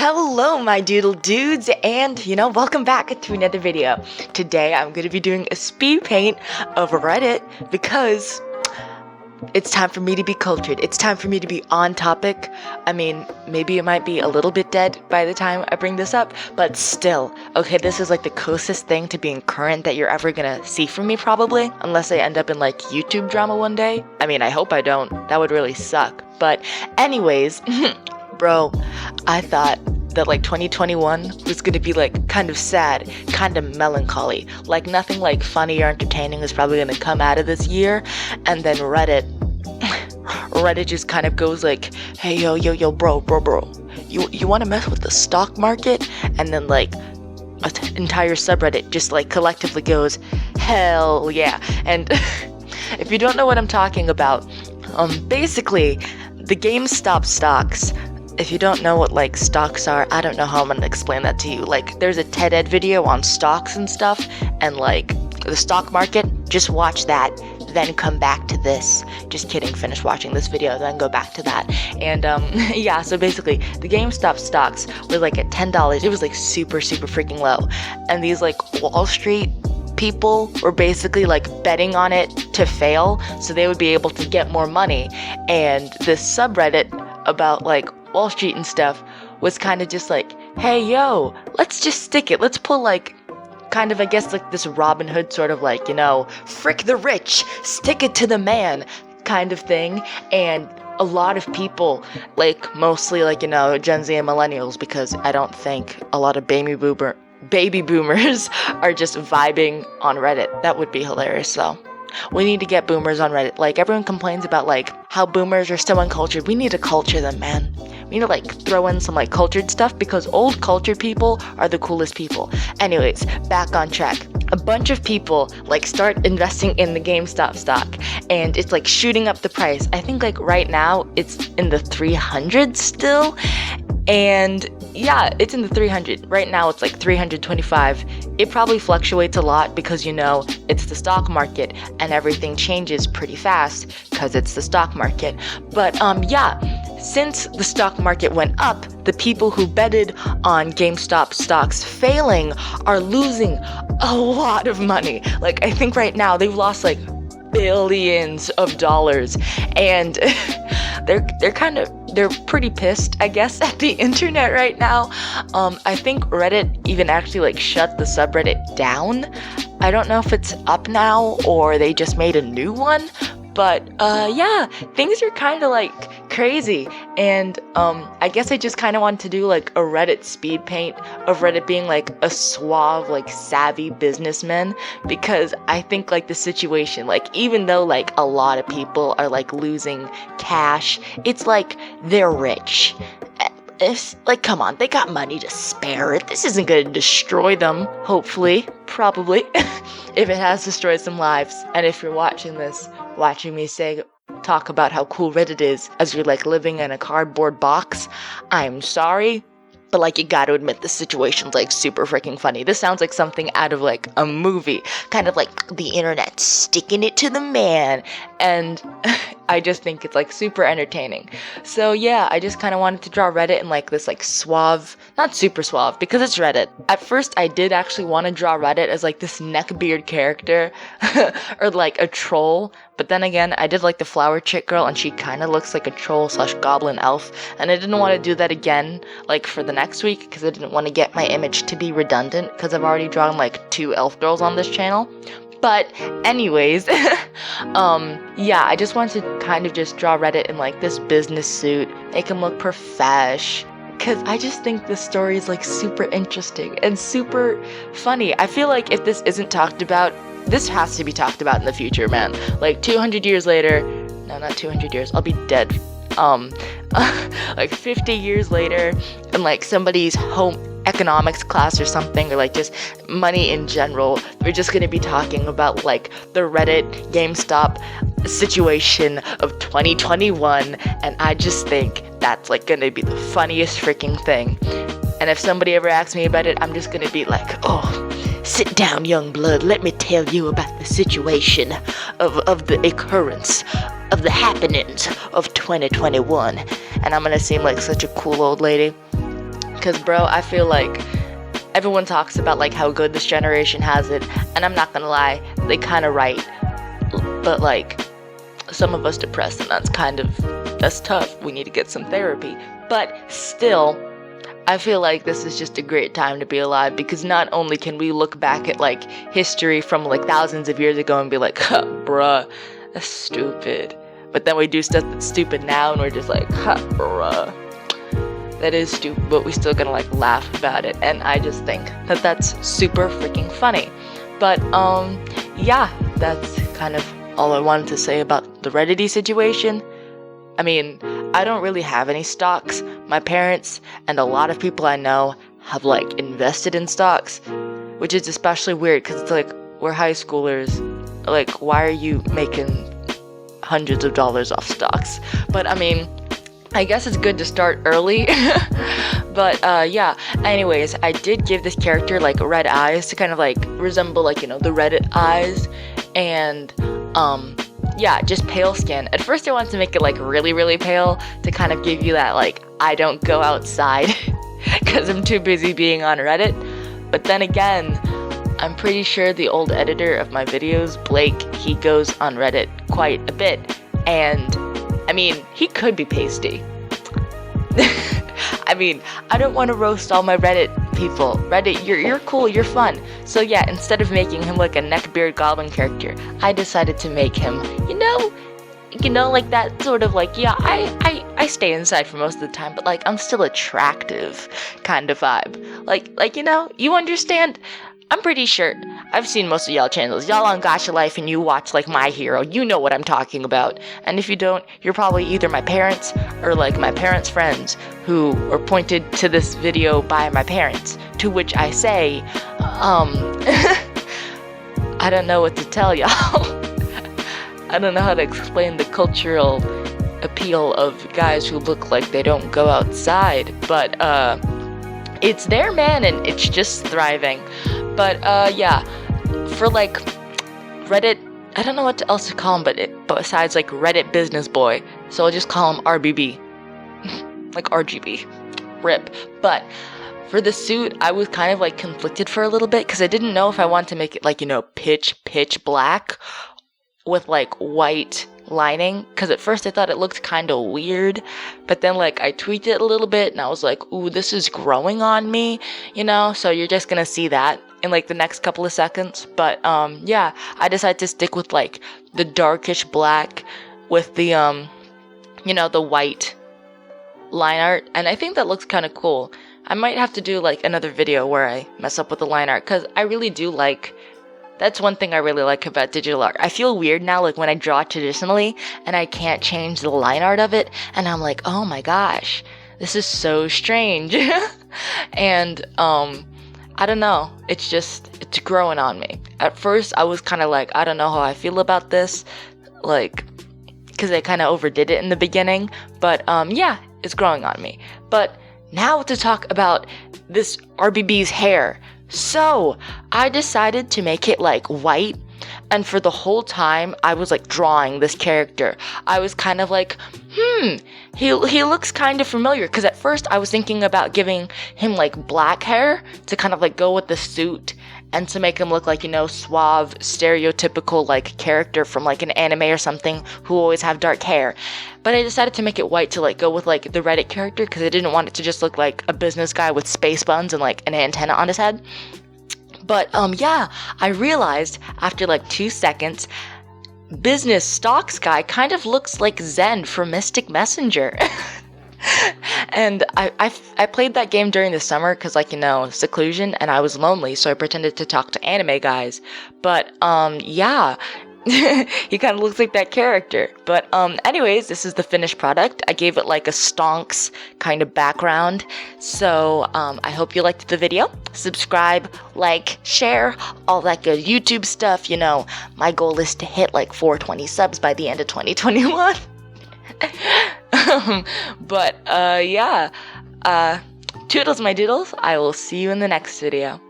Hello my doodle dudes, and welcome back to another video. Today I'm going to be doing a speed paint of Reddit because it's time for me to be cultured. It's time for me to be on topic. I mean, maybe it might be a little bit dead by the time I bring this up, but still, okay, this is like the closest thing to being current that you're ever gonna see from me probably, unless I end up in like YouTube drama one day. I mean, I hope I don't. That would really suck. But anyways, bro, I thought that like 2021 was gonna be like kind of sad, kind of melancholy. Like nothing like funny or entertaining is probably gonna come out of this year. And then Reddit just kind of goes like, hey yo bro, you wanna mess with the stock market? And then like an entire subreddit just like collectively goes, hell yeah. And if you don't know what I'm talking about, basically the GameStop stocks. If you don't know what like stocks are, I don't know how I'm gonna explain that to you. Like there's a TED Ed video on stocks and stuff and like the stock market. Just watch that, then come back to this. Just kidding, finish watching this video, then go back to that. And yeah, so basically the GameStop stocks were like at $10. It was like super freaking low. And these like Wall Street people were basically like betting on it to fail so they would be able to get more money. And this subreddit about like Wall Street and stuff was kind of just like, hey yo, let's just stick it. Let's pull like kind of, I guess, like this Robin Hood sort of like, frick the rich, stick it to the man kind of thing. And a lot of people, like mostly like, Gen Z and millennials, because I don't think a lot of baby boomers are just vibing on Reddit. That would be hilarious though. We need to get boomers on Reddit. Like, everyone complains about, like, how boomers are so uncultured. We need to culture them, man. We need to, like, throw in some, like, cultured stuff because old cultured people are the coolest people. Anyways, back on track. A bunch of people, like, start investing in the GameStop stock, and it's, like, shooting up the price. I think, like, right now, it's in the 300s still, and yeah, it's in the 300. Right now, it's like 325. It probably fluctuates a lot because, it's the stock market and everything changes pretty fast because it's the stock market. But yeah, since the stock market went up, the people who betted on GameStop stocks failing are losing a lot of money. Like, I think right now they've lost like billions of dollars, and they're pretty pissed, I guess, at the internet right now. I think Reddit even actually like shut the subreddit down. I don't know if it's up now or they just made a new one, but yeah, things are kind of like crazy. And I guess I just kind of want to do like a Reddit speed paint of Reddit being like a suave, like savvy businessman, because I think like the situation, like even though like a lot of people are like losing cash, it's like they're rich. It's like, come on, they got money to spare. This isn't going to destroy them, hopefully, probably, if it has destroyed some lives. And if you're watching this, watching me talk about how cool Reddit is as you're like living in a cardboard box, I'm sorry, but like you gotta admit the situation's like super freaking funny. This sounds like something out of like a movie, kind of like the internet sticking it to the man, and I just think it's like super entertaining. So yeah, I just kind of wanted to draw Reddit in like this like suave, not super suave because it's Reddit. At first I did actually want to draw Reddit as like this neckbeard character or like a troll, but then again I did like the flower chick girl and she kind of looks like a troll / goblin elf, and I didn't want to do that again like for the next week because I didn't want to get my image to be redundant because I've already drawn like 2 elf girls on this channel. But anyways, yeah, I just wanted to kind of just draw Reddit in like this business suit, make him look profesh, because I just think this story is like super interesting and super funny. I feel like if this isn't talked about, this has to be talked about in the future, man. Like 200 years later, no, not 200 years, I'll be dead. Like 50 years later, in like somebody's home economics class or something, or like just money in general, we're just gonna be talking about like the Reddit GameStop situation of 2021, and I just think that's like gonna be the funniest freaking thing. And if somebody ever asks me about it, I'm just gonna be like, oh, sit down, young blood, let me tell you about the situation of the occurrence of the happenings of 2021. And I'm gonna seem like such a cool old lady, Cause bro, I feel like everyone talks about like how good this generation has it, and I'm not gonna lie, they kind of right. But like, some of us depressed, and that's tough. We need to get some therapy. But still, I feel like this is just a great time to be alive, because not only can we look back at like history from like thousands of years ago and be like, huh, bruh, that's stupid. But then we do stuff that's stupid now, and we're just like, huh, bruh, that is stupid, but we still gonna like laugh about it. And I just think that that's super freaking funny. But yeah, that's kind of all I wanted to say about the Reddit situation. I mean, I don't really have any stocks. My parents and a lot of people I know have like invested in stocks, which is especially weird because it's like, we're high schoolers. Like, why are you making hundreds of dollars off stocks? But I mean, I guess it's good to start early. But yeah, anyways, I did give this character like red eyes to kind of like resemble like, you know, the Reddit eyes. And yeah, just pale skin. At first I wanted to make it like really, really pale to kind of give you that like, I don't go outside because I'm too busy being on Reddit. But then again, I'm pretty sure the old editor of my videos, Blake, he goes on Reddit quite a bit. And I mean, he could be pasty. I mean, I don't want to roast all my Reddit people. Reddit, you're cool, you're fun. So yeah, instead of making him like a neckbeard goblin character, I decided to make him, you know, like that sort of like, yeah, I stay inside for most of the time, but like I'm still attractive kind of vibe. Like, you know, you understand? I'm pretty sure I've seen most of y'all channels. Y'all on Gacha Life and you watch like My Hero. You know what I'm talking about. And if you don't, you're probably either my parents or like my parents' friends who were pointed to this video by my parents. To which I say, I don't know what to tell y'all. I don't know how to explain the cultural appeal of guys who look like they don't go outside. But it's there, man, and it's just thriving. But yeah, for like Reddit, I don't know what else to call him, but besides like Reddit business boy, so I'll just call him RBB, like RGB, rip. But for the suit, I was kind of like conflicted for a little bit because I didn't know if I wanted to make it like, you know, pitch black with like white lining, because at first I thought it looked kind of weird, but then like I tweaked it a little bit and I was like, ooh, this is growing on me, you know. So you're just gonna see that in like the next couple of seconds. But yeah, I decided to stick with like the darkish black with the you know, the white line art, and I think that looks kind of cool. I might have to do like another video where I mess up with the line art, because I really do like, that's one thing I really like about digital art. I feel weird now, like when I draw traditionally and I can't change the line art of it, and I'm like, oh my gosh, this is so strange. And I don't know, it's growing on me. At first I was kind of like, I don't know how I feel about this, like, because I kind of overdid it in the beginning, but yeah, it's growing on me. But now to talk about this RBB's hair. So I decided to make it like white, and for the whole time I was like drawing this character, I was kind of like, he looks kind of familiar, because at first I was thinking about giving him like black hair to kind of like go with the suit and to make him look like, you know, suave, stereotypical like character from like an anime or something who always have dark hair. But I decided to make it white to like go with like the Reddit character, because I didn't want it to just look like a business guy with space buns and like an antenna on his head. But yeah, I realized after like 2 seconds, business stocks guy kind of looks like Zen from Mystic Messenger. And I played that game during the summer because, like, you know, seclusion, and I was lonely, so I pretended to talk to anime guys. But yeah, he kind of looks like that character. But anyways, this is the finished product. I gave it like a stonks kind of background. So I hope you liked the video. Subscribe, like, share, all that good YouTube stuff. You know, my goal is to hit like 420 subs by the end of 2021. But yeah, toodles my doodles. I will see you in the next video.